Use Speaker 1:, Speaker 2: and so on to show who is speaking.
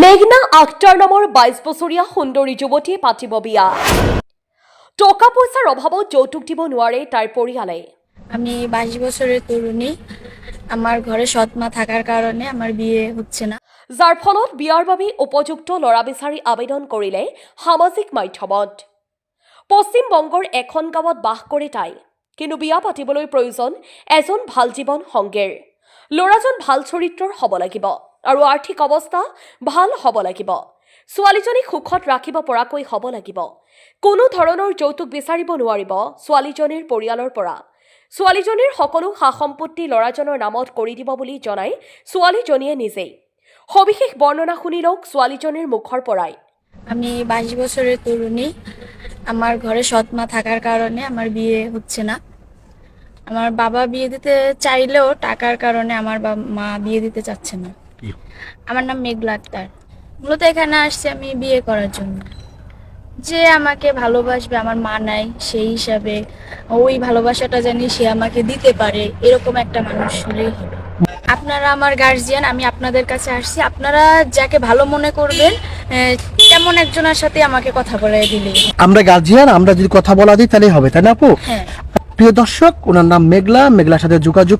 Speaker 1: মেঘনা আক্তাৰ নামৰ ২২ বছৰীয়া সুন্দৰী যুৱতীয়ে পাতিব বিয়া। টকা পইচাৰ অভাৱত যৌতুক দিব নোৱাৰে তাইৰ পৰিয়ালে।
Speaker 2: আমি 22 বছরের তরুণী। আমার ঘরে সৎ মা থাকার কারণে আমার বিয়ে হচ্ছে না।
Speaker 1: যাৰ ফলত বিয়াৰ বাবে উপযুক্ত ল'ৰা বিচাৰি আবেদন কৰিলে সামাজিক মাধ্যমত। পশ্চিম বংগৰ এখন গাঁৱত বাস কৰে তাই। কিন্তু বিয়া পাতিবলৈ প্ৰয়োজন এজন ভাল জীৱন সংগীৰ। ল'ৰাজন ভাল চৰিত্ৰৰ হ'ব লাগিব আৰু আৰ্থিক অৱস্থা ভাল হ'ব লাগিব। ছোৱালীজনীক সুখত ৰাখিব পৰাকৈ হ'ব লাগিব। কোনো ধৰণৰ যৌতুক বিচাৰিব নোৱাৰিব ছোৱালীজনীৰ পৰিয়ালৰ পৰা। ছোৱালীজনীৰ সকলো সা সম্পত্তি ল'ৰাজনৰ নামত কৰি দিব বুলি জনাই ছোৱালীজনীয়ে নিজেই। সবিশেষ বৰ্ণনা শুনি লওক ছোৱালীজনীৰ মুখৰ পৰাই।
Speaker 2: আমি 22 বছরের তরুণী। আমার ঘরে সৎ মা থাকার কারণে আমার বিয়ে হচ্ছে না। আমার বাবা বিয়ে দিতে চাইলেও টাকার কারণে আমার মা বিয়ে দিতে চাচ্ছে না। আমার নাম মেঘলা আক্তার। মূলত এখানে আসছি আমি বিয়ে করার জন্য। যে আমাকে ভালোবাসবে, আমার মা নাই, সেই হিসাবে ওই ভালোবাসাটা জানি সে আমাকে দিতে পারে, এরকম একটা মানুষ হলেই হবে। আপনারা আমার গার্জিয়ান, আমি আপনাদের কাছে আসছি। আপনারা যাকে ভালো মনে করবেন তেমন একজনের সাথে আমাকে কথা বলে দিলে।
Speaker 3: আমরা গার্জিয়ান, আমরা যদি কথা বলা দিই তাহলে হবে, তাই না আপু?
Speaker 2: হ্যাঁ।
Speaker 3: প্রিয় দর্শক, ওনার নাম মেঘলার সাথে যোগাযোগ